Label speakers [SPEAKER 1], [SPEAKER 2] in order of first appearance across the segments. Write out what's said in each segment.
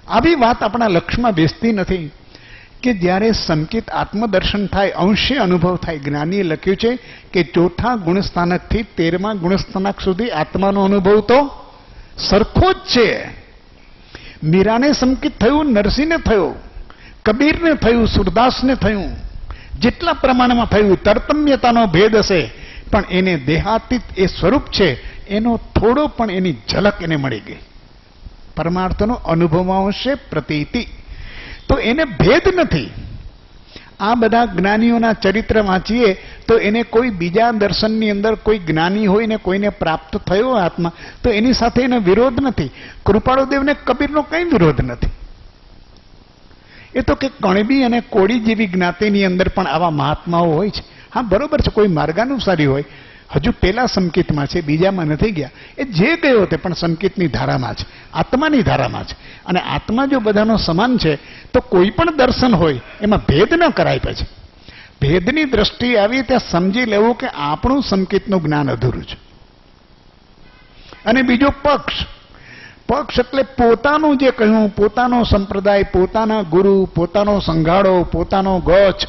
[SPEAKER 1] આવી વાત આપણા લક્ષમાં બેસતી નથી કે જ્યારે સંકિત આત્મદર્શન થાય, અંશે અનુભવ થાય. જ્ઞાનીએ લખ્યું છે કે 4થા ગુણસ્થાનકથી 13મા ગુણસ્થાનક સુધી આત્માનો અનુભવ તો સરખો જ છે. મીરાને સંકિત થયું, નરસિંહને થયું, કબીરને થયું, સુરદાસને થયું, જેટલા પ્રમાણમાં થયું. તરતમ્યતાનો ભેદ હશે, પણ એને દેહાતીત એ સ્વરૂપ છે એનો થોડો પણ એની ઝલક એને મળી ગઈ. પરમાર્થનો અનુભવમાં હશે પ્રતીતિ, તો એને ભેદ નથી. આ બધા જ્ઞાનીઓના ચરિત્ર વાંચીએ તો એને કોઈ બીજા દર્શનની અંદર કોઈ જ્ઞાની હોય ને કોઈને પ્રાપ્ત થયો આત્મા, તો એની સાથે એનો વિરોધ નથી. કૃપાળુદેવને કબીરનો કંઈ વિરોધ નથી. એ તો કે કણબી અને કોળી જેવી જ્ઞાતિની અંદર પણ આવા મહાત્માઓ હોય છે. હા, બરોબર છે, કોઈ માર્ગાનુસારી હોય, હજુ પેલા સંકિતમાં છે, બીજામાં નથી ગયા. એ જે ગયો તે પણ સંકિતની ધારામાં છે, આત્માની ધારામાં છે. અને આત્મા જો બધાનો સમાન છે તો કોઈ પણ દર્શન હોય એમાં ભેદ ન કરાય. પછી ભેદની દ્રષ્ટિ આવી ત્યાં સમજી લેવું કે આપણું સંકિતનું જ્ઞાન અધૂરું છે. અને બીજો પક્ષ, પક્ષ એટલે પોતાનું જે કહ્યું, પોતાનો સંપ્રદાય, પોતાના ગુરુ, પોતાનો સંઘાડો, પોતાનો ગોચ,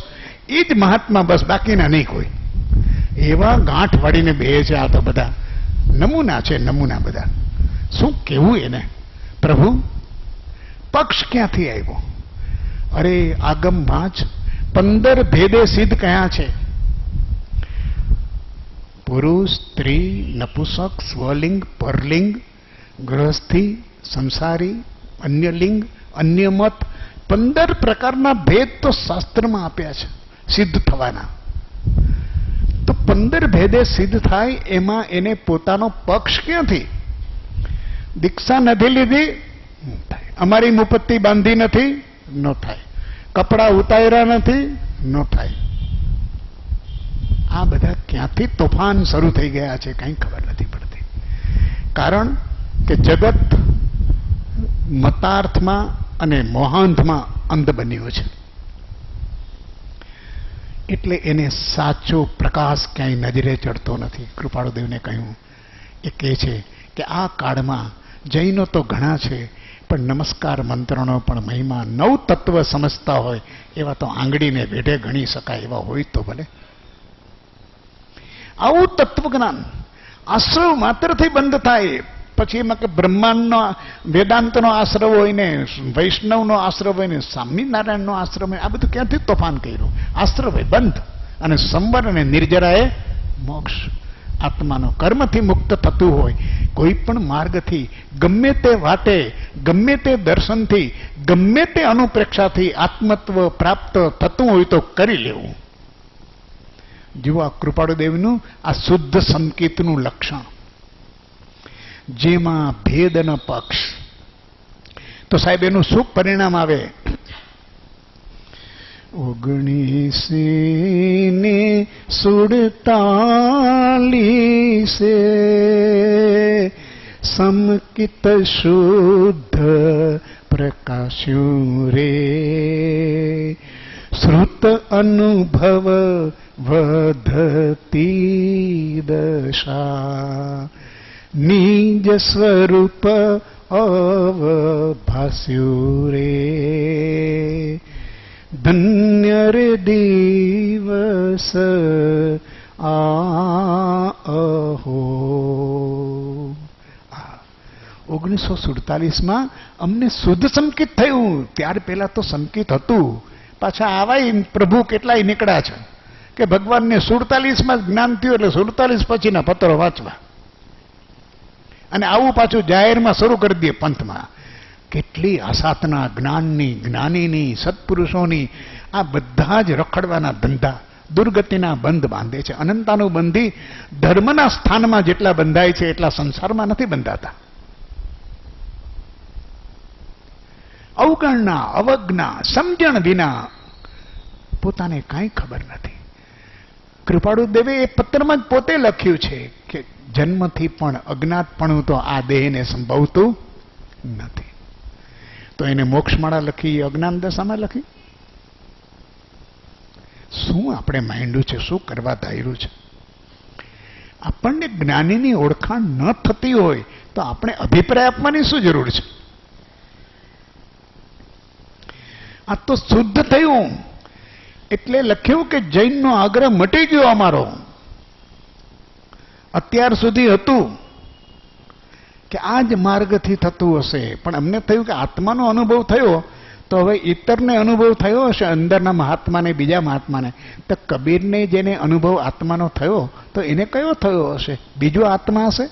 [SPEAKER 1] એ જ મહાત્મા, બસ બાકીના નહીં કોઈ. એવા ગાંઠ વાળીને બે છે આ તો બધા. નમૂના છે, નમૂના બધા. શું કેવું એને? પ્રભુ પક્ષ ક્યાંથી આવ્યો? અરે આગમમાં જ 15 ભેદે સિદ્ધ કયા છે. પુરુષ, સ્ત્રી, નપુસક, સ્વલિંગ, પરલિંગ, ગૃહસ્થી, સંસારી, અન્ય લિંગ, અન્ય મત, 15 પ્રકારના ભેદ તો શાસ્ત્રમાં આપ્યા છે સિદ્ધ થવાના. તો 15 ભેદે સિદ્ધ થાય એમાં એને પોતાનો પક્ષ ક્યાંથી? દીક્ષા નથી લીધી, અમારી મુપત્તિ બાંધી નથી, ન થાય. કપડા ઉતાર્યા નથી, ન થાય. આ બધા ક્યાંથી તોફાન શરૂ થઈ ગયા છે કંઈ ખબર નથી પડતી. કારણ કે જગત મતાર્થમાં અને મોહાંધમાં અંધ બન્યું છે. એટલે એને સાચો પ્રકાશ ક્યાંય નજરે ચડતો નથી. કૃપાળુદેવને કહ્યું, એ કહે છે કે આ કાળમાં જૈનો તો ઘણા છે, પણ નમસ્કાર મંત્રનો પણ મહિમા 9 તત્વ સમજતા હોય એવા તો આંગળીને વેઢે ગણી શકાય એવા હોય તો ભલે. આવું તત્વજ્ઞાન આશ્રવ માત્રથી બંધ થાય. પછી એમાં કે બ્રહ્માંડનો, વેદાંતનો આશ્રવ હોય ને, વૈષ્ણવનો આશ્રવ હોય ને, સ્વામિનારાયણનો આશ્રમ હોય, આ બધું ક્યાંથી તોફાન કર્યું? આશ્રવ હોય બંધ, અને સંવર અને નિર્જરાએ મોક્ષ. આત્માનો કર્મથી મુક્ત થતું હોય, કોઈ પણ માર્ગથી, ગમે તે વાટે, ગમે તે દર્શનથી, ગમે તે અનુપ્રેક્ષાથી આત્મત્વ પ્રાપ્ત થતું હોય તો કરી લેવું. જુઓ આ કૃપાળુદેવનું આ શુદ્ધ સંકેતનું લક્ષણ, જેમાં ભેદ ન પક્ષ. તો સાહેબ એનું શું પરિણામ આવે? 1947 સમકિત શુદ્ધ પ્રકાશ્યું રે, શ્રુત અનુભવ વધતી દશા, નિજ સ્વરૂપ અવભાસ્યું રે, ધન્ય રે દિવસ આહો. 1947માં અમને શુદ્ધ સંકેત થયું. ત્યાર પહેલા તો સંકેત હતું. પાછા આવાય પ્રભુ કેટલાય નીકળ્યા છે કે ભગવાનને 47માં જ્ઞાન થયું એટલે 47 પછીના પત્રો વાંચવા, અને આવું પાછું જાહેરમાં શરૂ કરી દે પંથમાં. કેટલી આસાતના જ્ઞાનની, જ્ઞાનીની, સત્પુરુષોની આ બધા જ રખડવાના ધંધા, દુર્ગતિના બંધ બાંધે છે. અનંતાનું બંધી ધર્મના સ્થાનમાં જેટલા બંધાય છે એટલા સંસારમાં નથી બંધાતા. અવગણના, અવજ્ઞા, સમજણ વિના પોતાને કાંઈ ખબર નથી. કૃપાળુદેવે એ પત્રમાં જ પોતે લખ્યું છે કે જન્મથી પણ અજ્ઞાતપણું તો આ દેહને સંભવતું નથી. તો એને મોક્ષમાળા લખી, અજ્ઞાન દશામાં લખી. શું આપણે માંડ્યું છે? શું કરવા ધાર્યું છે? આપણને જ્ઞાનીની ઓળખાણ ન થતી હોય તો આપણે અભિપ્રાય આપવાની શું જરૂર છે? આ તો શુદ્ધ થયું. એટલે લખ્યું કે જૈનનો આગ્રહ મટી ગયો અમારો. અત્યાર સુધી હતું કે આ જ માર્ગથી થતું હશે, પણ અમને થયું કે આત્માનો અનુભવ થયો તો હવે ઇતરને અનુભવ થયો હશે, અંદરના મહાત્માને, બીજા મહાત્માને. તો કબીરને જેને અનુભવ આત્માનો થયો તો એને કયો થયો હશે? બીજો આત્મા હશે?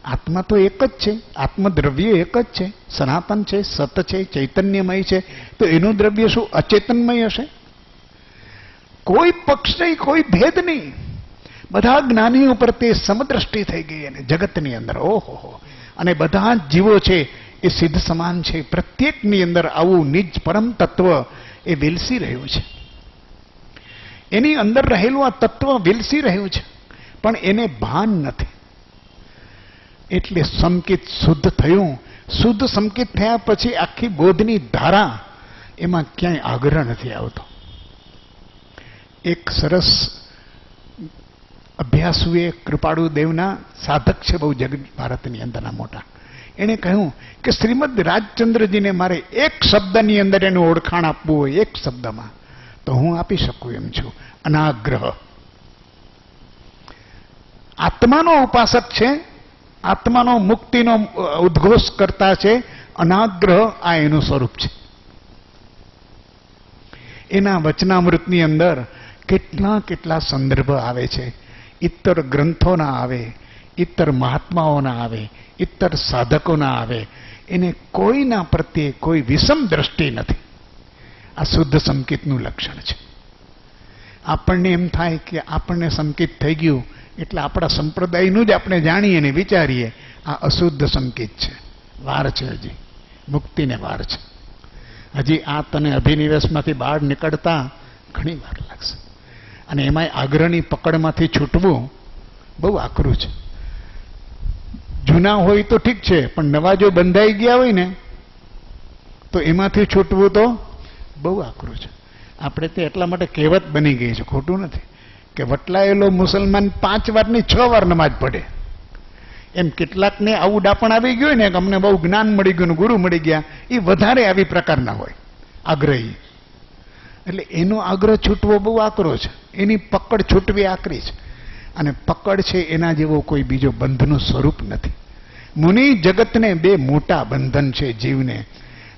[SPEAKER 1] આત્મા તો એક જ છે, આત્મદ્રવ્ય એક જ છે, સનાતન છે, સત છે, ચૈતન્યમય છે. તો એનું દ્રવ્ય શું અચેતનમય હશે? કોઈ પક્ષ નહીં, કોઈ ભેદ નહીં. બધા જ્ઞાનીઓ પર તે સમદ્રષ્ટિ થઈ ગઈ અને જગતની અંદર ઓહો. અને બધા જ જીવો છે એ સિદ્ધ સમાન છે. પ્રત્યેકની અંદર આવું નિજ પરમ તત્વ એ વિલસી રહ્યું છે. એની અંદર રહેલું આ તત્વ વિલસી રહ્યું છે, પણ એને ભાન નથી. એટલે સંકિત શુદ્ધ થયું. શુદ્ધ સંકિત થયા પછી આખી બોધની ધારા એમાં ક્યાંય આગ્રહ નથી આવતો. એક સરસ અભ્યાસુએ કૃપાળુ દેવના સાધક છે બહુ જગત ભારતની અંદરના મોટા. એણે કહ્યું કે શ્રીમદ રાજચંદ્રજીને મારે એક શબ્દની અંદર એનું ઓળખાણ આપવું હોય, એક શબ્દમાં, તો હું આપી શકું એમ છું. અનાગ્રહ. આત્માનો ઉપાસક છે, આત્માનો મુક્તિનો ઉદ્ઘોષ કરતા છે. અનાગ્રહ આ એનું સ્વરૂપ છે. એના વચનામૃતની અંદર કેટલા કેટલા સંદર્ભ આવે છે. ઇતર ગ્રંથોના આવે, ઇતર મહાત્માઓના આવે, ઇતર સાધકોના આવે. એને કોઈના પ્રત્યે કોઈ વિષમ દ્રષ્ટિ નથી. આ શુદ્ધ સંકિતનું લક્ષણ છે. આપણને એમ થાય કે આપણને સંકિત થઈ ગયું એટલે આપણા સંપ્રદાયનું જ આપણે જાણીએ ને વિચારીએ. આ અશુદ્ધ સંકિત છે. વાર છે, હજી મુક્તિને વાર છે. હજી આ તને અભિનિવેશમાંથી બહાર નીકળતા ઘણી વાર લાગશે. અને એમાંય આગ્રહની પકડમાંથી છૂટવું બહુ આકરું છે. જૂના હોય તો ઠીક છે, પણ નવા જો બંધાઈ ગયા હોય ને તો એમાંથી છૂટવું તો બહુ આકરું છે. આપણે તે એટલા માટે કહેવત બની ગઈ છે, ખોટું નથી, કે વટલાયેલો મુસલમાન 5 વારની 6 વાર નમાજ પડે. એમ કેટલાકને આવું ડાપણ આવી ગયું ને કે અમને બહુ જ્ઞાન મળી ગયું, ગુરુ મળી ગયા, એ વધારે આવી પ્રકારના હોય આગ્રહી. એટલે એનો આગ્રહ છૂટવો બહુ આકરો છે. એની પકડ છૂટવી આકરી છે. અને પકડ છે એના જેવો કોઈ બીજો બંધનું સ્વરૂપ નથી. મુનિ જગતને 2 મોટા બંધન છે જીવને.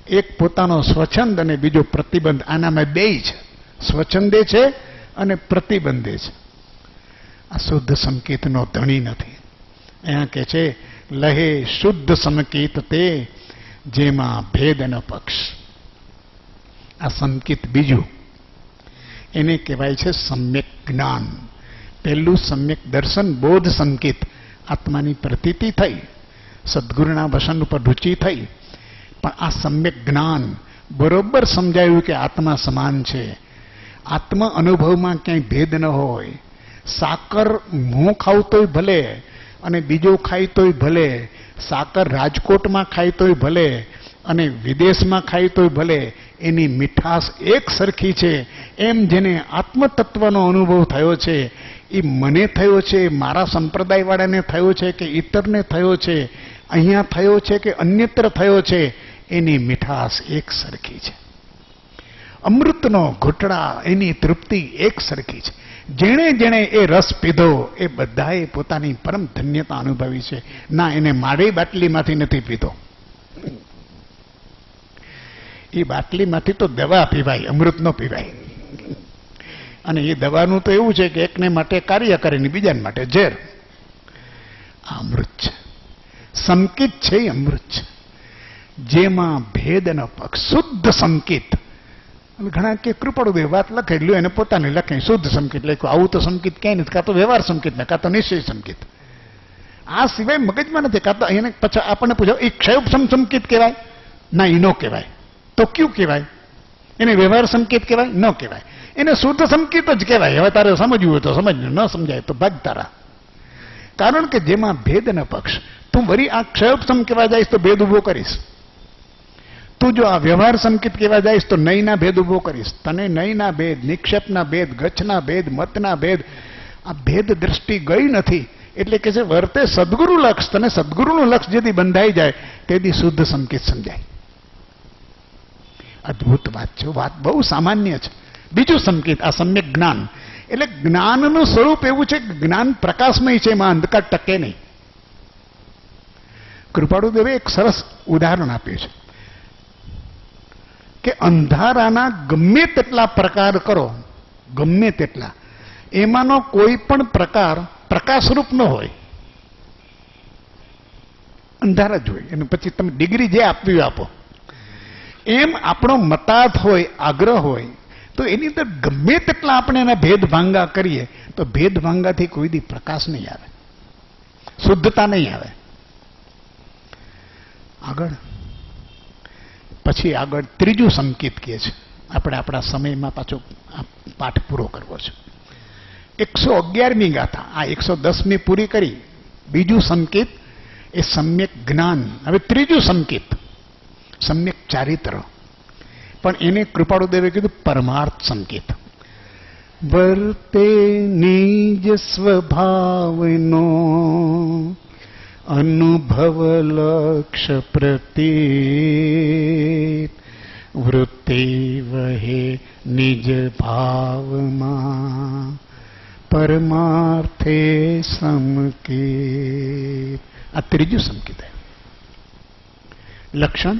[SPEAKER 1] એક પોતાનો સ્વચ્છંદ અને બીજો પ્રતિબંધ. આનામાં 2 છે, સ્વચ્છંદે છે અને પ્રતિબંધે છે. આ શુદ્ધ સંકેતનો ધણી નથી. અહીંયા કે છે લહે શુદ્ધ સંકેત તે જેમાં ભેદ ન પક્ષ. આ સંકેત બીજું એને કહેવાય છે સમ્યક જ્ઞાન. પહેલું સમ્યક દર્શન, બોધ સંકેત. આત્માની પ્રતીતિ થઈ, સદગુરુના વસન ઉપર રુચિ થઈ. પણ આ સમ્યક જ્ઞાન બરોબર સમજાયું કે આત્મા સમાન છે. આત્મા અનુભવમાં ક્યાંય ભેદ ન હોય. સાકર હું ખાઉં તોય ભલે અને બીજો ખાય તોય ભલે, સાકર રાજકોટમાં ખાય તોય ભલે અને વિદેશમાં ખાય તોય ભલે, એની મીઠાશ એક સરખી છે. એમ જેને આત્મતત્વનો અનુભવ થયો છે, એ મને થયો છે, મારા સંપ્રદાયવાળાને થયો છે કે ઇતરને થયો છે, અહીંયા થયો છે કે અન્યત્ર થયો છે, એની મીઠાશ એક સરખી છે. અમૃતનો ઘૂંટડા, એની તૃપ્તિ એક સરખી છે. જેણે જેણે એ રસ પીધો એ બધાએ પોતાની પરમ ધન્યતા અનુભવી છે. ના એને મારી બાટલીમાંથી નથી પીધો. એ બાટલીમાંથી તો દવા પીવાય, અમૃત ન પીવાય. અને એ દવાનું તો એવું છે કે એકને માટે કાર્ય કરે ને બીજાને માટે ઝેર. આ અમૃત છે, સંકિત છે, એ અમૃત છે. જેમાં ભેદ ન પક્ષ, શુદ્ધ સંકિત. ઘણા કે કૃપાળુદેવ વાત લખેલું એને પોતાને લખે શુદ્ધ સંકેત લખ્યું. આવું તો સંકેત ક્યાંય નથી. કાં તો વ્યવહાર સંકેત ને કાં તો નિશ્ચય સંકેત. આ સિવાય મગજમાં નથી. કાં તો એને પછી આપણને પૂછો એ ક્ષયોપસમ સંકેત કહેવાય? ના, એ ન કહેવાય. તો ક્યું કહેવાય? એને વ્યવહાર સંકેત કહેવાય? ન કહેવાય. એને શુદ્ધ સંકેત જ કહેવાય. હવે તારે સમજવું હોય તો સમજવું, ન સમજાય તો ભાગ તારા. કારણ કે જેમાં ભેદ ન પક્ષ. તું વળી આ ક્ષયોપસમ કહેવા જઈશ તો ભેદ ઉભો કરીશ. તું જો આ વ્યવહાર સંકેત કહેવા જઈશ તો નયના ભેદ ઉભો કરીશ. તને નયના ભેદ, નિક્ષેપના ભેદ, ગચ્છના ભેદ, મતના ભેદ, આ ભેદ દ્રષ્ટિ ગઈ નથી. એટલે કે છે વર્તે સદગુરુ લક્ષ. તને સદગુરુનું લક્ષ જેથી બંધાઈ જાય તેથી શુદ્ધ સંકેત સમજાય. અદ્ભુત વાત છે. વાત બહુ સામાન્ય છે. બીજું સંકેત આ સમ્યક જ્ઞાન એટલે જ્ઞાનનું સ્વરૂપ એવું છે કે જ્ઞાન પ્રકાશમય છે, એમાં અંધકાર ટકે નહીં. કૃપાળુદેવે એક સરસ ઉદાહરણ આપ્યું છે કે અંધારાના ગમે તેટલા પ્રકાર કરો, ગમે તેટલા, એમાંનો કોઈ પણ પ્રકાર પ્રકાશરૂપ ન હોય, અંધારા જ હોય. અને પછી તમે ડિગ્રી જે આપવી આપો. એમ આપણો મતાર્થ હોય, આગ્રહ હોય, તો એની અંદર ગમે તેટલા આપણે એના ભેદભાંગા કરીએ તો ભેદભાંગાથી કોઈ દી પ્રકાશ નહીં આવે, શુદ્ધતા નહીં આવે. આગળ પછી આગળ ત્રીજું સંકેત કહે છે. આપણે આપણા સમયમાં પાછો આ પાઠ પૂરો કરવો છે. 111મી ગાથા, આ 110મી પૂરી કરી. બીજું સંકેત એ સમ્યક જ્ઞાન. હવે ત્રીજું સંકેત સમ્યક ચારિત્ર, પણ એને કૃપાળુદેવે કીધું પરમાર્થ સંકેત. વર્તે નિજ સ્વભાવનો અનુભવ લક્ષ પ્રતિ વૃત્તિ વહે નિજ ભાવમાં પરમાર્થે સંકેત. આ ત્રીજું સંકેત. લક્ષણ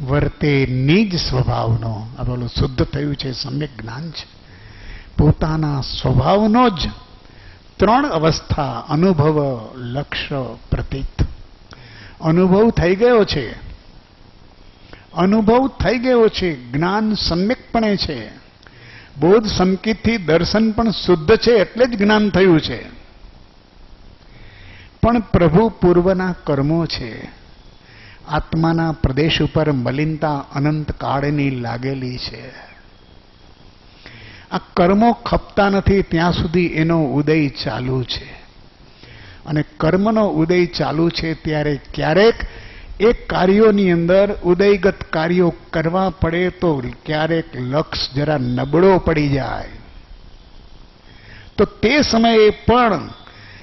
[SPEAKER 1] વર્તે નિજ સ્વભાવનો. આ બોલું શુદ્ધ થયું છે, સમ્યક જ્ઞાન છે. પોતાના સ્વભાવનો જ ત્રણ અવસ્થા અનુભવ લક્ષ્ય પ્રતીત. અનુભવ થઈ ગયો છે, અનુભવ થઈ ગયો છે. જ્ઞાન સમ્યકપણે છે. બોધ સંકેતથી દર્શન પણ શુદ્ધ છે, એટલે જ જ્ઞાન થયું છે. પણ પ્રભુ પૂર્વના કર્મો છે. આત્માના પ્રદેશ ઉપર મલિનતા અનંત કાળની લાગેલી છે. આ કર્મો ખપતા નથી ત્યાં સુધી એનો ઉદય ચાલુ છે. અને કર્મનો ઉદય ચાલુ છે ત્યારે ક્યારેક એ કાર્યોની અંદર ઉદયગત કાર્યો કરવા પડે તો ક્યારેક લક્ષ જરા નબળો પડી જાય. તો તે સમયે પણ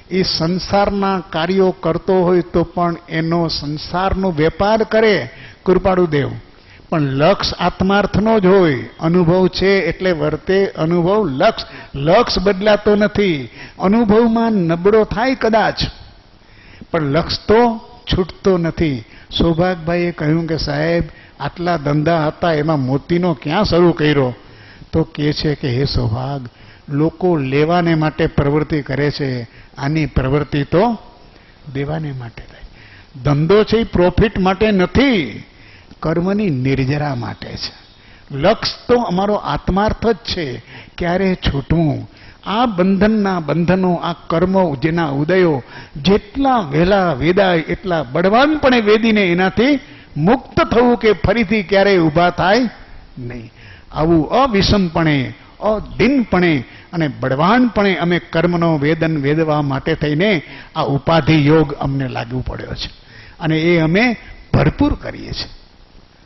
[SPEAKER 1] એ સંસારના કાર્યો કરતો હોય તો પણ એનો સંસારનો વેપાર કરે કૃપાળુદેવ, પણ લક્ષ આત્માર્થનો જ હોય. અનુભવ છે એટલે વર્તે અનુભવ લક્ષ. લક્ષ બદલાતો નથી. અનુભવમાં નબળો થાય કદાચ, પણ લક્ષ તો છૂટતો નથી. સૌભાગભાઈએ કહ્યું કે સાહેબ આટલા ધંધા હતા એમાં મોતીનો ક્યાં શરૂ કર્યો? તો કહે છે કે હે સૌભાગ, લોકો લેવાને માટે પ્રવૃત્તિ કરે છે, આની પ્રવૃત્તિ તો દેવાને માટે થાય. ધંધો છે એ પ્રોફિટ માટે નથી, કર્મની નિર્જરા માટે છે. લક્ષ તો અમારો આત્માર્થ જ છે. ક્યારે છૂટવું? આ બંધનના બંધનો, આ કર્મો જેના ઉદયો જેટલા વહેલા વેદાય એટલા બળવાનપણે વેદીને એનાથી મુક્ત થવું કે ફરીથી ક્યારેય ઊભા થાય નહીં. આવું અવિષમપણે, અદિનપણે અને બળવાનપણે અમે કર્મનો વેદન વેદવા માટે થઈને આ ઉપાધિ યોગ અમને લાગુ પડ્યો છે. અને એ અમે ભરપૂર કરીએ છીએ.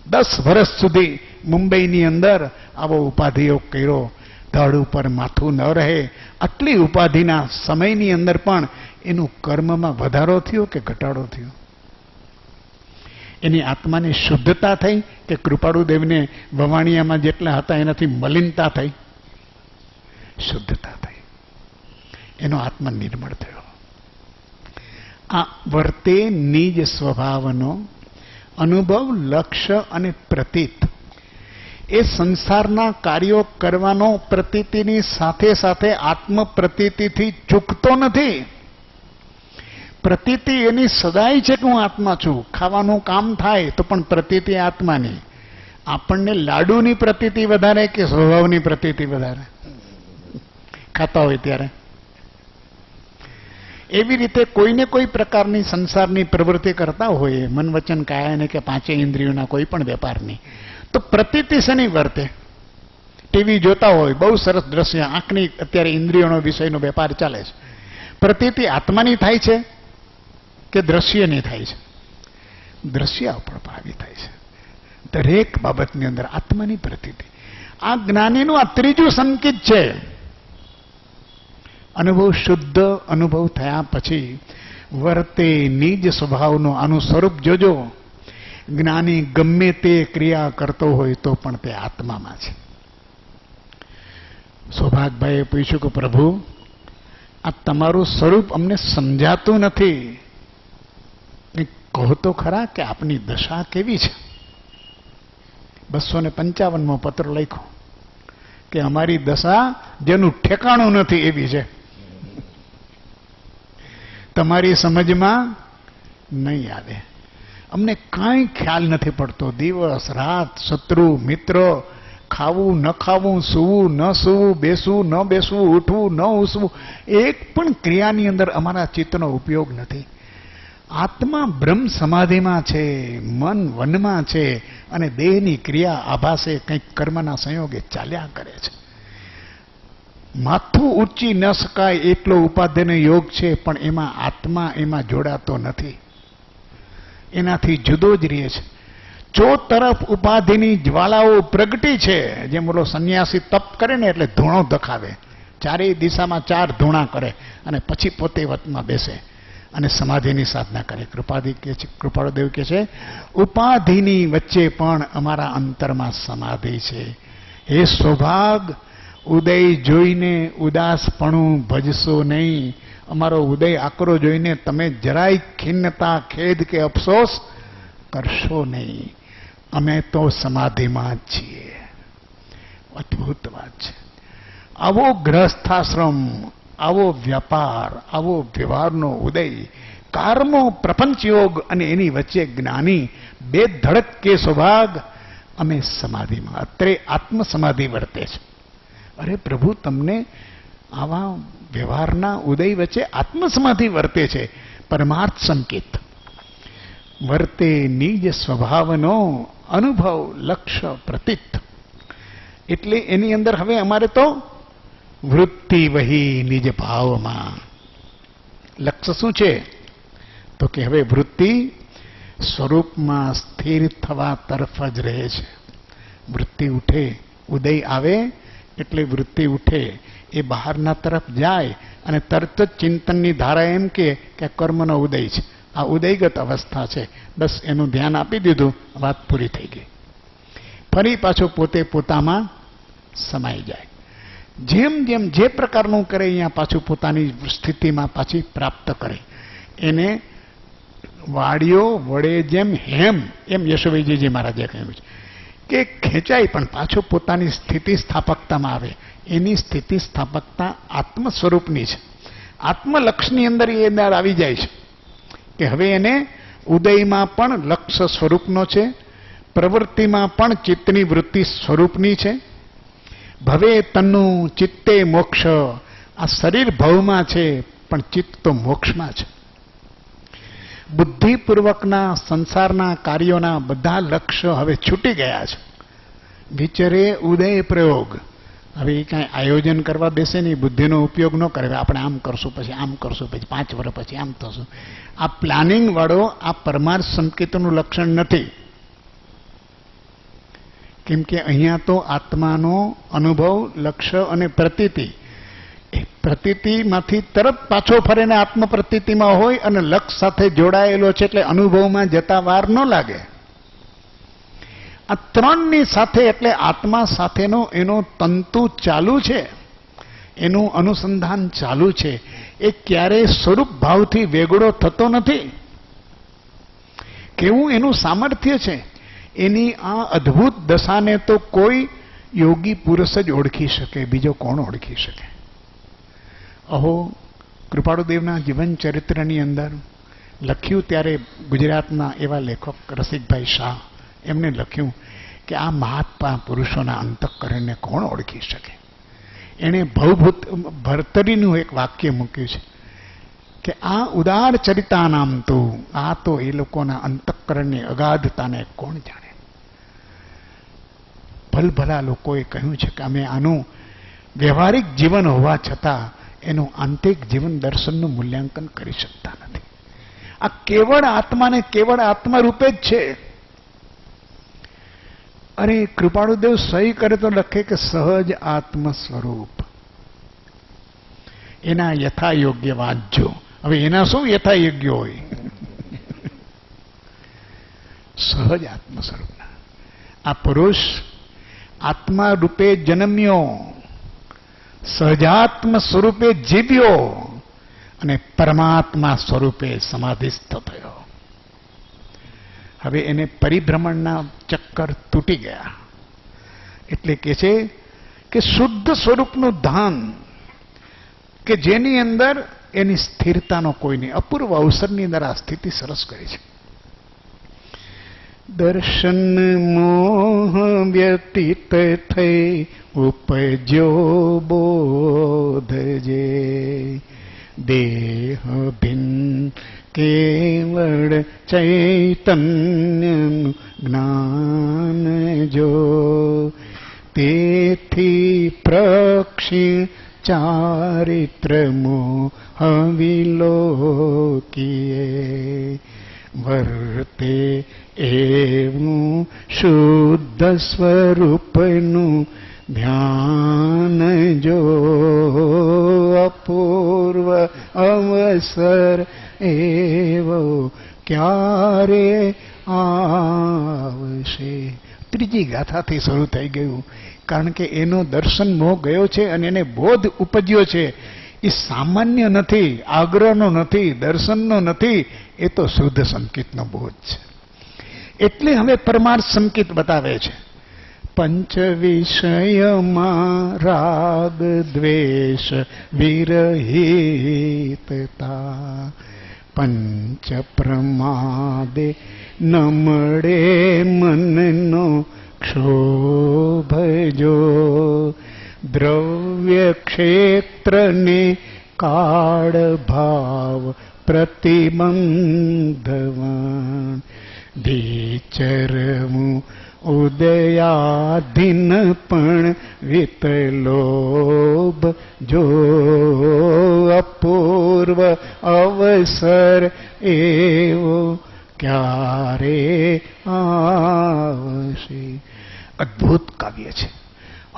[SPEAKER 1] 10 વર્ષ સુધી મુંબઈની અંદર આવો ઉપાધિયોગ કર્યો. ધડ ઉપર માથું ન રહે આટલી ઉપાધિના સમયની અંદર પણ એનું કર્મમાં વધારો થયો કે ઘટાડો થયો? એની આત્માની શુદ્ધતા થઈ કે કૃપાળુદેવને વવાણિયામાં જેટલા હતા એનાથી મલિનતા થઈ? શુદ્ધતા થઈ. એનો આત્મા નિર્મળ થયો. આ વર્તે નિજ સ્વભાવનો અનુભવ લક્ષ્ય અને પ્રતીત. એ સંસારના કાર્યો કરવાનો પ્રતીતિની સાથે સાથે આત્મ પ્રતીતિથી ચૂકતો નથી. પ્રતીતિ એની સદાય છે કે હું આત્મા છું. ખાવાનું કામ થાય તો પણ પ્રતીતિ આત્માની. આપણને લાડુની પ્રતીતિ વધારે કે સ્વભાવની પ્રતીતિ વધારે? ખાતા હોય ત્યારે. એવી રીતે કોઈને કોઈ પ્રકારની સંસારની પ્રવૃત્તિ કરતા હોય, મન વચન કાયા કે 5 ઇન્દ્રિયોના કોઈ પણ વેપારની, તો પ્રતીતિ શેની વર્તે? ટીવી જોતા હોય, બહુ સરસ દ્રશ્ય, આંખની અત્યારે ઇન્દ્રિયોનો વિષયનો વેપાર ચાલે છે. પ્રતીતિ આત્માની થાય છે કે દ્રશ્યની થાય છે? દ્રશ્ય ઉપર ભાવી થાય છે. દરેક બાબતની અંદર આત્માની પ્રતીતિ. આ જ્ઞાનીનું આ ત્રીજું સંકેત છે. અનુભવ શુદ્ધ અનુભવ થયા પછી વર્તે નિજ સ્વભાવનો. આનું સ્વરૂપ જોજો. જ્ઞાની ગમે તે ક્રિયા કરતો હોય તો પણ તે આત્મામાં છે. સૌભાગભાઈએ પૂછ્યું કે પ્રભુ, આ તમારું સ્વરૂપ અમને સમજાતું નથી, કહો તો ખરા કે આપની દશા કેવી છે. 255મો પત્ર લખ્યો કે અમારી દશા જેનું ઠેકાણું નથી એવી છે. તમારી સમજમાં નહીં આવે. અમને કાંઈ ખ્યાલ નથી પડતો. દિવસ રાત, શત્રુ મિત્રો, ખાવું ન ખાવું, સૂવું ન સૂવું, બેસવું ન બેસવું, ઉઠવું ન ઉઠવું, એક પણ ક્રિયાની અંદર અમારા ચિત્તનો ઉપયોગ નથી. આત્મા બ્રહ્મ સમાધિમાં છે, મન વનમાં છે, અને દેહની ક્રિયા આભાસે કંઈક કર્મના સંયોગે ચાલ્યા કરે છે. માથું ઊંચી ન શકાય એટલો ઉપાધ્યનો યોગ છે, પણ એમાં આત્મા એમાં જોડાતો નથી, એનાથી જુદો જ રહે છે. ચો તરફ ઉપાધિની જ્વાળાઓ પ્રગટી છે. જેમ બોલો સંન્યાસી તપ કરે ને એટલે ધૂણો દખાવે, ચારેય દિશામાં 4 ધૂણા કરે અને પછી પોતે વતમાં બેસે અને સમાધિની સાધના કરે. કૃપાળુદેવ કહે છે, ઉપાધિની વચ્ચે પણ અમારા અંતરમાં સમાધિ છે. હે સૌભાગ, ઉદય જોઈને ઉદાસપણું ભજશો નહીં. અમારો ઉદય આકરો જોઈને તમે જરાય ખિન્નતા, ખેદ કે અફસોસ કરશો નહીં. અમે તો સમાધિમાં જ છીએ. અદ્ભુત વાત છે. આવો ગ્રહસ્થાશ્રમ, આવો વ્યાપાર, આવો વ્યવહારનો ઉદય, કારમો પ્રપંચ યોગ અને એની વચ્ચે જ્ઞાની બે ધડક કે સૌભાગ. અમે સમાધિમાં, અત્રે આત્મસમાધિ વર્તે છે. અરે પ્રભુ, તમને આવા વ્યવહારના ઉદય વચ્ચે આત્મસમાધિ વર્તે છે. પરમાર્થ સંકેત વર્તે નિજ સ્વભાવનો અનુભવ લક્ષ્ય પ્રતીત. એટલે એની અંદર હવે અમારે તો વૃત્તિ વહી નિજ ભાવમાં. લક્ષ્ય શું છે? તો કે હવે વૃત્તિ સ્વરૂપમાં સ્થિર થવા તરફ જ રહે છે. વૃત્તિ ઉઠે, ઉદય આવે એટલે વૃત્તિ ઉઠે, એ બહારના તરફ જાય અને તરત જ ચિંતનની ધારા એમ કે કર્મનો ઉદય છે, આ ઉદયગત અવસ્થા છે. બસ એનું ધ્યાન આપી દીધું, વાત પૂરી થઈ ગઈ. ફરી પાછો પોતે પોતામાં સમાઈ જાય. જેમ જેમ જે પ્રકારનું કરે અહીંયા પાછું પોતાની સ્થિતિમાં પાછી પ્રાપ્ત કરે. એને વાડીઓ વડે જેમ હેમ, એમ યશોભાઈજી મહારાજે કહ્યું છે કે ખેંચાય પણ પાછું પોતાની સ્થિતિ સ્થાપકતામાં આવે. એની સ્થિતિ સ્થાપકતા આત્મ સ્વરૂપની છે. આત્મલક્ષની અંદર એ અંદર આવી જાય છે કે હવે એને ઉદયમાં પણ લક્ષ્ય સ્વરૂપનો છે, પ્રવૃત્તિમાં પણ ચિત્તની વૃત્તિ સ્વરૂપની છે. ભવે તન્નું ચિત્તે મોક્ષ, આ શરીર ભવમાં છે પણ ચિત્ત તો મોક્ષમાં છે. બુદ્ધિપૂર્વકના સંસારના કાર્યોના બધા લક્ષ્ય હવે છૂટી ગયા છે. વિચરે ઉદય પ્રયોગ. હવે એ કાંઈ આયોજન કરવા બેસે નહીં, બુદ્ધિનો ઉપયોગ ન કરે. આપણે આમ કરશું, પછી આમ કરશું, પછી 5 વર્ષ પછી આમ થશું. આ પ્લાનિંગ વાળો આ પરમાર્થ સંકેતનું લક્ષણ નથી. કેમ કે અહીંયા તો આત્માનો અનુભવ, લક્ષ્ય અને પ્રતીતિ, એ પ્રતીતિમાંથી તરત પાછો ફરીને આત્મ પ્રતીતિમાં હોય અને લક્ષ સાથે જોડાયેલો છે, એટલે અનુભવમાં જતા વાર ન લાગે. આ ત્રણની સાથે એટલે આત્મા સાથેનો એનો તંતુ ચાલુ છે, એનું અનુસંધાન ચાલુ છે. એ ક્યારેય સ્વરૂપ ભાવથી વેગળો થતો નથી. કેવું એનું સામર્થ્ય છે! એની આ અદ્ભુત દશાને તો કોઈ યોગી પુરુષ જ ઓળખી શકે, બીજો કોણ ઓળખી શકે? અહો, કૃપાળુદેવના જીવન ચરિત્રની અંદર લખ્યું ત્યારે ગુજરાતના એવા લેખક રસિકભાઈ શાહ, એમને લખ્યું કે આ મહાત્મા પુરુષોના અંતઃકરણને કોણ ઓળખી શકે? એણે ભર્તરીનું એક વાક્ય મૂક્યું છે કે આ ઉદાર ચરિતાનામ તો, આ તો એ લોકોના અંતઃકરણની અગાધતાને કોણ જાણે? ભલભલા લોકોએ કહ્યું છે કે અમે આનું વ્યવહારિક જીવન હોવા છતાં એનું આંતરિક જીવન દર્શનનું મૂલ્યાંકન કરી શકતા નથી. આ કેવળ આત્માને કેવળ આત્મા રૂપે જ છે. અરે કૃપાળુદેવ સહી કરે તો લખે કે સહજ આત્મ સ્વરૂપ. એના યથાયોગ્ય વાંચજો. હવે એના શું યથાયોગ્ય હોય? સહજ સહજ આત્મ સ્વરૂપના. આ પુરુષ આત્મા રૂપે જન્મ્યો, સહજાત્મ સ્વરૂપે જીવ્યો અને પરમાત્મા સ્વરૂપે સમાધિસ્થ થયો. હવે એને પરિભ્રમણના ચક્કર તૂટી ગયા. એટલે કે છે કે શુદ્ધ સ્વરૂપનું ધામ કે જેની અંદર એની સ્થિરતાનો કોઈ નહીં. અપૂર્વ અવસરની અંદર આ સ્થિતિ સરસ કરી છે. દર્શન મોહ વ્યતીત થઈ ઉપજ્યો બોધ જે દેહ ભિન્ન કેવળ ચૈતન્યનું જ્ઞાન જો તેથી પ્રક્ષીણ ચારિત્ર મોહ વિલોકીએ વર્તે એવું શુદ્ધ સ્વરૂપનું ધ્યાન જો અપૂર્વ અવસર એવો ક્યારે આવશે. ત્રીજી ગાથાથી શરૂ થઈ ગયું. કારણ કે એનો દર્શન મોહ ગયો છે અને એને બોધ ઉપજ્યો છે. એ સામાન્ય નથી, આગ્રહનો નથી, દર્શનનો નથી, એ તો શુદ્ધ સંકેતનો બોધ છે. એટલે હવે પરમાર્થ સંકેત બતાવે છે. પંચ વિષયમાં રાગ દ્વેષ વિરહિતતા પંચ પ્રમાદે ન મળે મનનો ક્ષોભજો દ્રવ્ય ક્ષેત્રને કાળ ભાવ પ્રતિબંધવાન વિચરવું ઉદયાધીન પણ વિતલોભ જો અપૂર્વ અવસર એવો ક્યારે આવશે. અદ્ભુત કાવ્ય છે.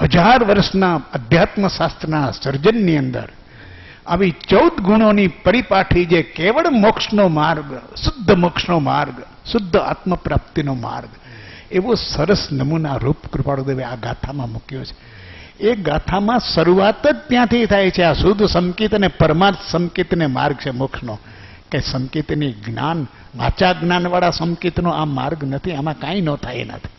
[SPEAKER 1] 1000 વર્ષના અધ્યાત્મ શાસ્ત્રના સર્જનની અંદર આવી 14 ગુણોની પરિપાઠી જે કેવળ મોક્ષનો માર્ગ, શુદ્ધ મોક્ષનો માર્ગ, શુદ્ધ આત્મ પ્રાપ્તિનો માર્ગ, એવો સરસ નમૂના રૂપ કૃપાળુદેવે આ ગાથામાં મૂક્યો છે. એ ગાથામાં શરૂઆત જ ત્યાંથી થાય છે. આ શુદ્ધ સંકેત અને પરમાર્થ સંકેતને માર્ગ છે મોક્ષનો. કે સંકેતની જ્ઞાન, વાચા જ્ઞાનવાળા સંકેતનો આ માર્ગ નથી. આમાં કાંઈ ન થાય એનાથી.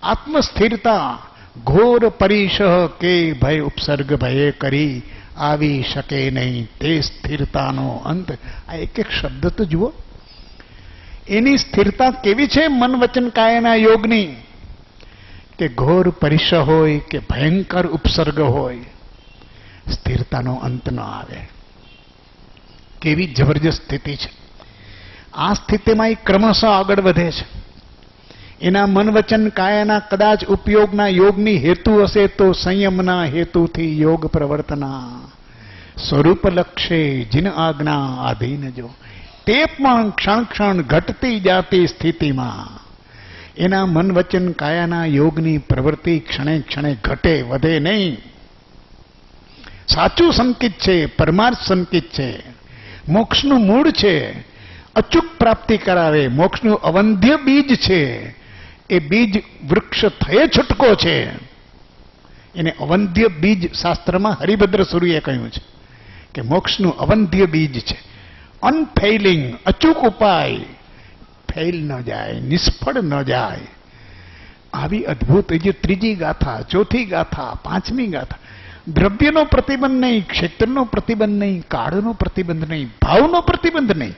[SPEAKER 1] આત્મસ્થિરતા ઘોર પરિશ કે ભય ઉપસર્ગ ભયે કરી આવી શકે નહીં તે સ્થિરતાનો અંત. આ એક એક શબ્દ તો જુઓ. એની સ્થિરતા કેવી છે મન વચન કાયના યોગની, કે ઘોર પરિશ હોય કે ભયંકર ઉપસર્ગ હોય, સ્થિરતાનો અંત ન આવે. કેવી જબરજસ્ત સ્થિતિ છે. આ સ્થિતિમાં એ ક્રમશઃ આગળ વધે છે. એના મન વચન કાયાના કદાચ ઉપયોગના યોગની હેતુ હશે તો સંયમના હેતુથી યોગ પ્રવર્તના સ્વરૂપ લક્ષે જીન આજ્ઞા આધીન જો. તે પણ ક્ષણ ક્ષણ ઘટતી જાતી સ્થિતિમાં એના મન વચન કાયાના યોગની પ્રવૃત્તિ ક્ષણે ક્ષણે ઘટે, વધે નહીં. સાચું સંકેત છે, પરમાર્થ સંકેત છે, મોક્ષનું મૂળ છે, અચૂક પ્રાપ્તિ કરાવે, મોક્ષનું અવંધ્ય બીજ છે. એ બીજ વૃક્ષ થયે છૂટકો છે. એને અવંધ્ય બીજ શાસ્ત્રમાં હરિભદ્ર સુરીએ કહ્યું છે કે મોક્ષનું અવંધ્ય બીજ છે. અનફેઇલિંગ, અચૂક ઉપાય, ફેલ ન જાય, નિષ્ફળ ન જાય. આવી અદ્ભુત જે ત્રીજી ગાથા, ચોથી ગાથા, પાંચમી ગાથા. દ્રવ્યનો પ્રતિબંધ નહીં, ક્ષેત્રનો પ્રતિબંધ નહીં, કાળનો પ્રતિબંધ નહીં, ભાવનો પ્રતિબંધ નહીં.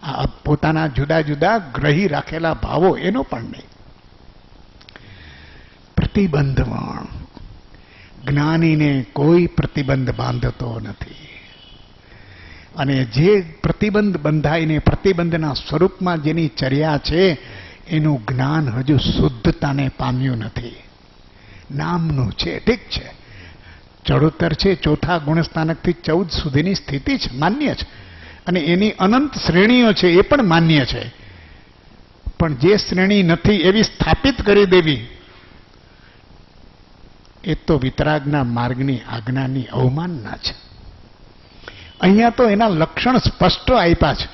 [SPEAKER 1] આ પોતાના જુદા જુદા ગ્રહી રાખેલા ભાવો એનો પણ નહીં. પ્રતિબંધમાં જ્ઞાનીને કોઈ પ્રતિબંધ બાંધતો નથી. અને જે પ્રતિબંધ બંધાઈને પ્રતિબંધના સ્વરૂપમાં જેની ચર્યા છે એનું જ્ઞાન હજુ શુદ્ધતાને પામ્યું નથી. નામનું છે, ઠીક છે, ચડોતર છે, ચોથા ગુણસ્થાનકથી 14 સુધીની સ્થિતિ છે, માન્ય છે. અને એની અનંત શ્રેણીઓ છે, એ પણ માન્ય છે. પણ જે શ્રેણી નથી એવી સ્થાપિત કરી દેવી એ તો વિતરાગના માર્ગની આજ્ઞાની અવમાનના છે. અહીંયા તો એના લક્ષણ સ્પષ્ટ આપ્યા છે.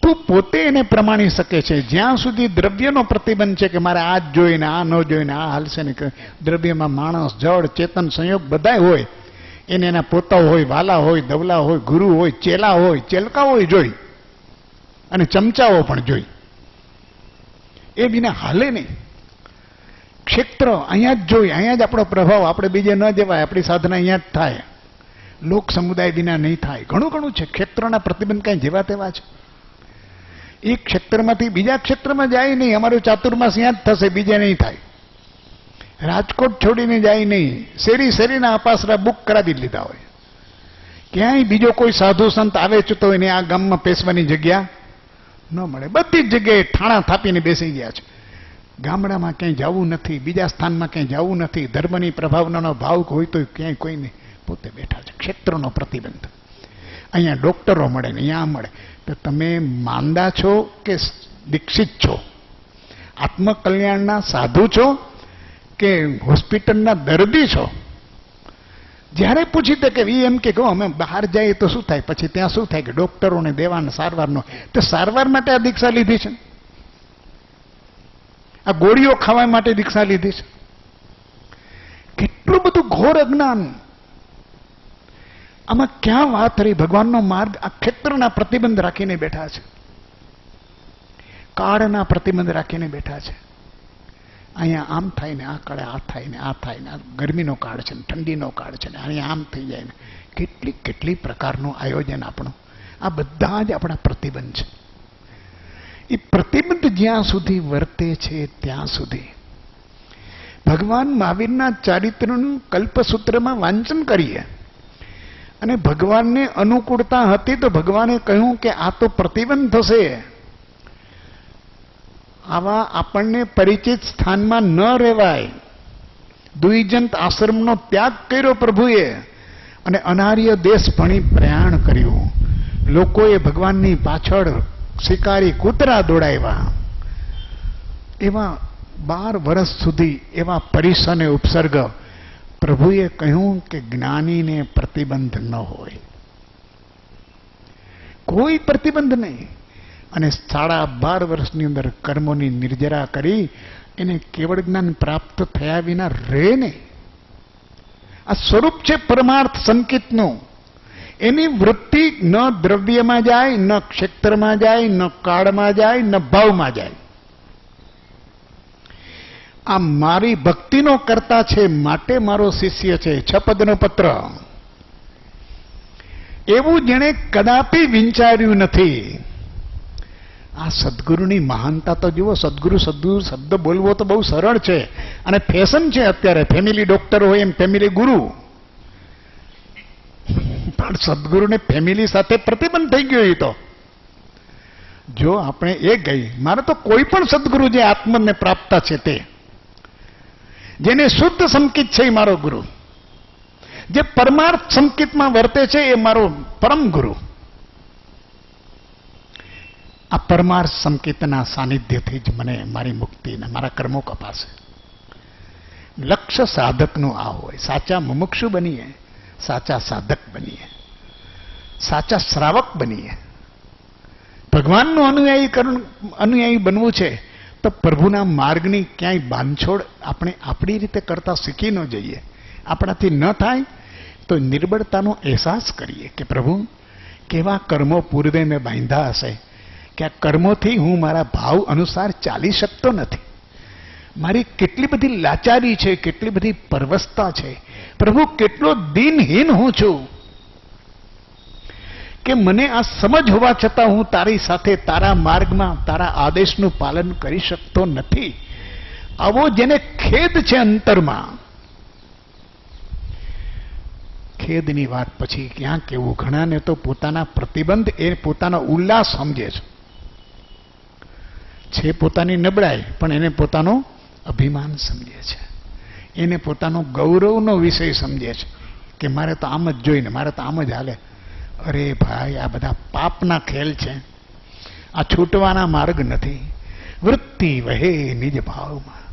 [SPEAKER 1] બુદ્ધુ પોતે એને પ્રમાણી શકે છે. જ્યાં સુધી દ્રવ્યનો પ્રતિબંધ છે કે મારે આ જ જોઈને આ ન જોઈને આ હાલશે ને, દ્રવ્યમાં માણસ, જળ, ચેતન, સંયોગ બધાય હોય. એને એના પોતાઓ હોય, વાલા હોય, દવલા હોય, ગુરુ હોય, ચેલા હોય, ચેલકા હોય જોઈ, અને ચમચાઓ પણ જોઈ. એ વિના હાલે નહીં. ક્ષેત્ર અહીંયા જ જોઈ, અહીંયા જ આપણો પ્રભાવ, આપણે બીજે ન જવાય, આપણી સાધના અહીંયા જ થાય. લોક સમુદાય વિના નહીં થાય. ઘણું ઘણું છે. ક્ષેત્રના પ્રતિબંધ કાંઈ જેવા તેવા છે. એક ક્ષેત્રમાંથી બીજા ક્ષેત્રમાં જાય નહીં. અમારું ચાતુર્માસ અહીંયા જ થશે, બીજે નહીં થાય. રાજકોટ છોડીને જાય નહીં. શેરી શેરીના અપાસરા બુક કરાવી લીધા હોય. ક્યાંય બીજો કોઈ સાધુ સંત આવે છે તો એને આ ગામમાં પેસવાની જગ્યા ન મળે. બધી જ જગ્યાએ ઠાણા થાપીને બેસી ગયા છે. ગામડામાં ક્યાંય જવું નથી, બીજા સ્થાનમાં ક્યાંય જવું નથી. ધર્મની પ્રભાવનાનો ભાવ હોય તો ક્યાંય કોઈ નહીં, પોતે બેઠા છે. ક્ષેત્રનો પ્રતિબંધ. અહીંયા ડોક્ટરો મળે ને અહીંયા મળે. તો તમે માંદા છો કે દીક્ષિત છો? આત્મકલ્યાણના સાધુ છો કે હોસ્પિટલના દર્દી છો? જ્યારે પૂછી દે કે એમ કે કહો અમે બહાર જઈએ તો શું થાય, પછી ત્યાં શું થાય કે ડોક્ટરોને દેવાના સારવારનો. તો સારવાર માટે આ દીક્ષા લીધી છે, આ ગોળીઓ ખાવા માટે દીક્ષા લીધી છે. કેટલું બધું ઘોર અજ્ઞાન. આમાં ક્યાં વાત રહી? ભગવાનનો માર્ગ આ ક્ષેત્રના પ્રતિબંધ રાખીને બેઠા છે, કાળના પ્રતિબંધ રાખીને બેઠા છે. અહીંયા આમ થાય ને આ કાળે આ થાય ને આ થાય ને, આ ગરમીનો કાળ છે ને ઠંડીનો કાળ છે ને અહીંયા આમ થઈ જાય ને. કેટલી કેટલી પ્રકારનું આયોજન આપણું. આ બધા જ આપણા પ્રતિબંધ છે. એ પ્રતિબંધ જ્યાં સુધી વર્તે છે ત્યાં સુધી ભગવાન મહાવીરના ચારિત્રનું કલ્પસૂત્રમાં વાંચન કરીએ અને ભગવાનને અનુકૂળતા હતી તો ભગવાને કહ્યું કે આ તો પ્રતિબંધ થશે. આવા આપણને પરિચિત સ્થાનમાં ન રહેવાય. દ્વિજંત આશ્રમનો ત્યાગ કર્યો પ્રભુએ અને અનાર્ય દેશ ભણી પ્રયાણ કર્યું. લોકોએ ભગવાનની પાછળ શિકારી કૂતરા દોડાવ્યા. એવા 12 વર્ષ સુધી એવા પરિસને ઉપસર્ગ. પ્રભુએ કહ્યું કે જ્ઞાનીને પ્રતિબંધ ન હોય, કોઈ પ્રતિબંધ નહીં. અને 12.5 વર્ષની અંદર કર્મોની નિર્જરા કરી એને કેવળ જ્ઞાન પ્રાપ્ત થયા વિના રહે નહીં. આ સ્વરૂપ છે પરમાર્થ સંકિતનું. એની વૃત્તિ ન દ્રવ્યમાં જાય, ન ક્ષેત્રમાં જાય, ન કાળમાં જાય, ન ભાવમાં જાય. આ મારી ભક્તિનો કરતા છે માટે મારો શિષ્ય છે. 6 પદનો પત્ર. એવું જેણે કદાપી વિચાર્યું નથી. આ સદગુરુની મહાનતા તો જુઓ. સદગુરુ શબ્દ બોલવો તો બહુ સરળ છે અને ફેશન છે અત્યારે. ફેમિલી ડોક્ટર હોય એમ ફેમિલી ગુરુ. પણ સદગુરુને ફેમિલી સાથે પ્રતિબંધ થઈ ગયો. એ તો જો આપણે એ ગઈ, મારે તો કોઈ પણ સદગુરુ જે આત્મને પ્રાપ્ત છે તે, જેને શુદ્ધ સંકિત છે એ મારો ગુરુ, જે પરમાર્થ સંકિતમાં વર્તે છે એ મારો પરમ ગુરુ. આ પરમાર્થ સંકેતના સાનિધ્યથી જ મને મારી મુક્તિને મારા કર્મો કપાશે. લક્ષ્ય સાધકનું આ હોય. સાચા મુમુક્ષુ બનીએ, સાચા સાધક બનીએ, સાચા શ્રાવક બનીએ. ભગવાનનું અનુયાયી બનવું છે તો પ્રભુના માર્ગની ક્યાંય બાંધછોડ આપણે આપણી રીતે કરતા શીખી ન જઈએ. આપણાથી ન થાય તો નિર્બળતાનો અહેસાસ કરીએ કે પ્રભુ કેવા કર્મો પૂર્વે મેં બાંધ્યા હશે કે આ કર્મોથી હું મારા ભાવ અનુસાર ચાલી શકતો નથી. મારી કેટલી બધી લાચારી છે, કેટલી બધી પરવસતા છે. પ્રભુ કેટલો દિનહીન હું છું કે મને આ સમજ હોવા છતાં હું તારી સાથે તારા માર્ગમાં તારા આદેશનું પાલન કરી શકતો નથી. આવો જેને ખેદ છે અંતરમાં. ખેદની વાત પછી ક્યાં કેવું. ઘણાને તો પોતાના પ્રતિબંધ એ પોતાનો ઉલ્લાસ સમજે છે પોતાની નબળાઈ, પણ એને પોતાનો અભિમાન સમજે છે. એને પોતાનો ગૌરવનો વિષય સમજે છે કે મારે તો આમ જ જોઈને, મારે તો આમ જ હાલે. અરે ભાઈ, આ બધા પાપના ખેલ છે. આ છૂટવાના માર્ગ નથી. વૃત્તિ વહે નિજ ભાવમાં.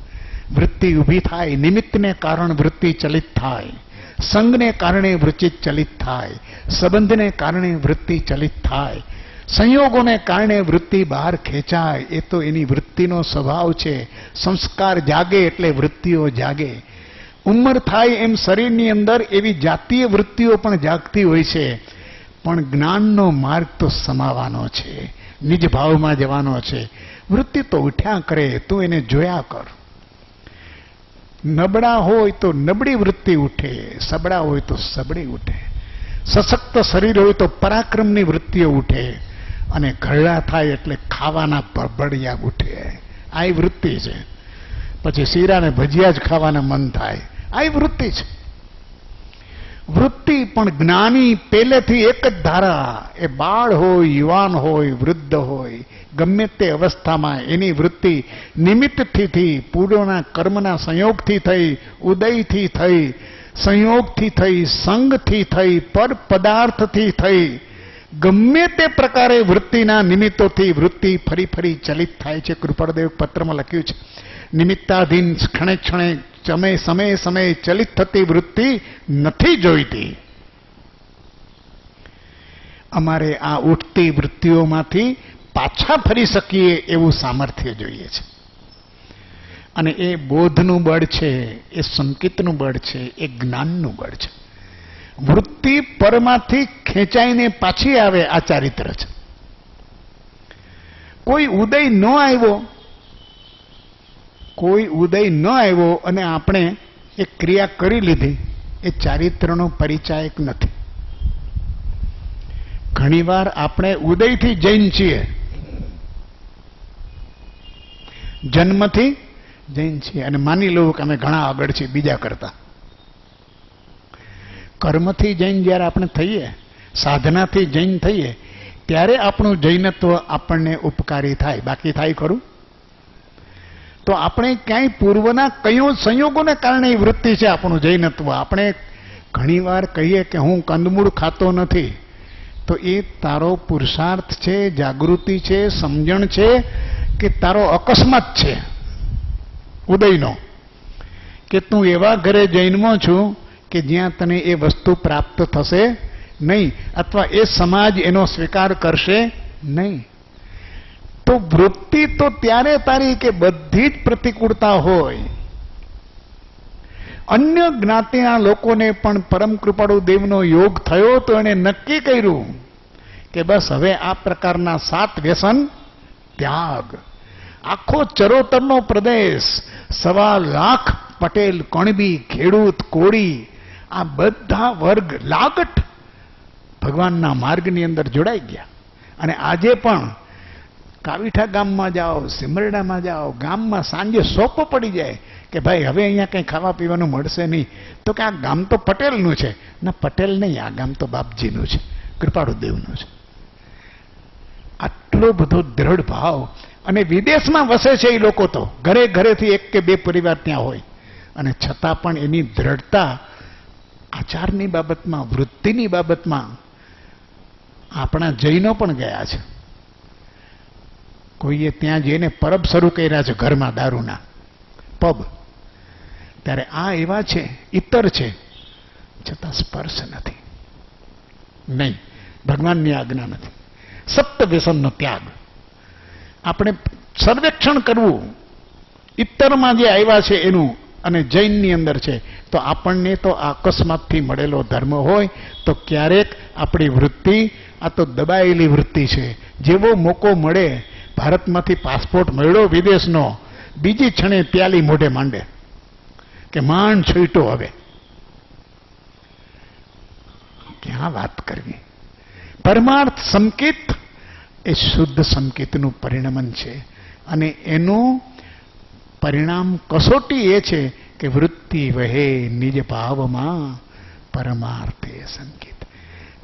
[SPEAKER 1] વૃત્તિ ઊભી થાય, નિમિત્તને કારણ વૃત્તિ ચલિત થાય, સંગને કારણે વૃત્તિ ચલિત થાય, સંબંધને કારણે વૃત્તિ ચલિત થાય. સંયોગોને કારણે વૃત્તિ બહાર ખેંચાય, એ તો એની વૃત્તિનો સ્વભાવ છે. સંસ્કાર જાગે એટલે વૃત્તિઓ જાગે. ઉંમર થાય એમ શરીરની અંદર એવી જાતીય વૃત્તિઓ પણ જાગતી હોય છે. પણ જ્ઞાનનો માર્ગ તો સમાવાનો છે, નિજ ભાવમાં જવાનો છે. વૃત્તિ તો ઉઠ્યા કરે, તું એને જોયા કર. નબળા હોય તો નબળી વૃત્તિ ઉઠે, સબળા હોય તો સબળી ઉઠે. સશક્ત શરીર હોય તો પરાક્રમની વૃત્તિઓ ઉઠે, અને ઘરડા થાય એટલે ખાવાના બળબડિયા ઉઠે. આ વૃત્તિ છે. પછી શીરા ને ભજીયા જ ખાવાના મન થાય, આ વૃત્તિ છે. વૃત્તિ પણ જ્ઞાની પહેલેથી એક જ ધારા, એ બાળ હોય, યુવાન હોય, વૃદ્ધ હોય, ગમે તે અવસ્થામાં એની વૃત્તિ નિમિત્તથી થઈ, પૂર્વના કર્મના સંયોગથી થઈ, ઉદયથી થઈ, સંયોગથી થઈ, સંગથી થઈ, પર પદાર્થથી થઈ, ગમે તે પ્રકારે વૃત્તિના નિમિત્તોથી વૃત્તિ ફરી ફરી ચલિત થાય છે. કૃપાળદેવ પત્રમાં લખ્યું છે, નિમિત્તાધીન ક્ષણે ક્ષણે સમય સમયે ચલિત થતી વૃત્તિ નથી જોઈતી. અમારે આ ઉઠતી વૃત્તિઓમાંથી પાછા ફરી શકીએ એવું સામર્થ્ય જોઈએ છે. અને એ બોધનું બળ છે, એ સંકેતનું બળ છે, એ જ્ઞાનનું બળ છે. વૃત્તિ પરમાંથી ખેંચાઈને પાછી આવે, આ ચારિત્ર છે. કોઈ ઉદય ન આવ્યો, કોઈ ઉદય ન આવ્યો અને આપણે એક ક્રિયા કરી લીધી, એ ચારિત્રનો પરિચાયક નથી. ઘણીવાર આપણે ઉદયથી જૈન છીએ, જન્મથી જૈન છીએ, અને માની લો કે અમે ઘણા આગળ છીએ બીજા કરતા. કર્મથી જૈન જ્યારે આપણે થઈએ, સાધનાથી જૈન થઈએ, ત્યારે આપણું જૈનત્વ આપણને ઉપકારી થાય. બાકી થાય ખરું? તો આપણે ક્યાંય પૂર્વના કયો સંયોગોને કારણે એ વૃત્તિ છે આપણું જૈનત્વ. આપણે ઘણીવાર કહીએ કે હું કંદમૂળ ખાતો નથી, તો એ તારો પુરુષાર્થ છે, જાગૃતિ છે, સમજણ છે, કે તારો અકસ્માત છે ઉદયનો, કે તું એવા ઘરે જન્મો છું કે જ્યાં તને એ વસ્તુ પ્રાપ્ત થશે નહીં, અથવા એ સમાજ એનો સ્વીકાર કરશે નહીં. તો વૃત્તિ તો ત્યારે તારી કે બધી જ પ્રતિકૂળતા હોય. અન્ય જ્ઞાતિના લોકોને પણ પરમ કૃપાળુ દેવનો યોગ થયો તો એણે નક્કી કર્યું કે બસ હવે આ પ્રકારના 7 વ્યસન ત્યાગ. આખો ચરોતરનો પ્રદેશ, 1.25 લાખ પટેલ, કણબી, ખેડૂત, કોળી, આ બધા વર્ગ લાગટ ભગવાનના માર્ગની અંદર જોડાઈ ગયા. અને આજે પણ કાવીઠા ગામમાં જાઓ, સિમરડામાં જાઓ, ગામમાં સાંજે સોપો પડી જાય કે ભાઈ હવે અહીંયા કંઈ ખાવા પીવાનું મળશે નહીં, તો કે આ ગામ તો પટેલનું છે. ના, પટેલ નહીં, આ ગામ તો બાપજીનું છે, કૃપાળુ દેવનું છે. આટલો બધો દ્રઢ ભાવ. અને વિદેશમાં વસે છે એ લોકો, તો ઘરે ઘરેથી 1 કે 2 પરિવાર ત્યાં હોય, અને છતાં પણ એની દ્રઢતા આચારની બાબતમાં, વૃત્તિની બાબતમાં આપણા જૈનો પણ ગયા છે. કોઈએ ત્યાં જઈને પરબ શરૂ કર્યા છે ઘરમાં, દારૂના પબ. ત્યારે આ એવા છે, ઇતર છે, છતાં સ્પર્શ નથી. નહીં, ભગવાનની આજ્ઞા નથી. 7 વ્યસનનો ત્યાગ. આપણે સર્વેક્ષણ કરવું ઇતરમાં જે આવ્યા છે એનું, અને જૈનની અંદર છે. તો આપણને તો અકસ્માતથી મળેલો ધર્મ હોય તો ક્યારેક આપણી વૃત્તિ, આ તો દબાયેલી વૃત્તિ છે. જેવો મોકો મળે, ભારતમાંથી પાસપોર્ટ મળ્યો વિદેશનો, બીજી ક્ષણે પ્યાલી મોઢે માંડે કે માંડ છૂટો. હવે ક્યાં વાત કરવી? પરમાર્થ સંકેત એ શુદ્ધ સંકેતનું પરિણમન છે, અને એનું પરિણામ કસોટી એ છે કે વૃત્તિ વહે નિજ ભાવમાં પરમાર્થે સંકેત.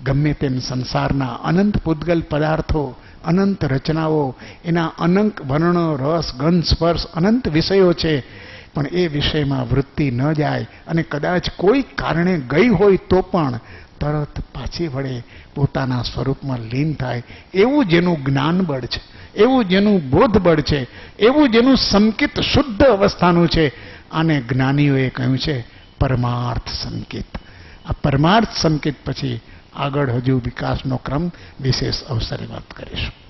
[SPEAKER 1] ગમે તેમ સંસારના અનંત પૂતગલ પદાર્થો, અનંત રચનાઓ, એના અનંત વર્ણો, રસ, ગંધ, સ્પર્શ, અનંત વિષયો છે, પણ એ વિષયમાં વૃત્તિ ન જાય, અને કદાચ કોઈ કારણે ગઈ હોય તો પણ તરત પાછી વળે, પોતાના સ્વરૂપમાં લીન થાય. એવું જેનું જ્ઞાન બળ છે, એવું જેનું બોધ બળ છે, એવું જેનું સંકેત શુદ્ધ અવસ્થાનું છે, આને જ્ઞાનીઓએ કહ્યું છે પરમાર્થ સંકેત. આ પરમાર્થ સંકેત પછી આગળ હજુ વિકાસનો ક્રમ વિશેષ અવસરે વાત કરીશું.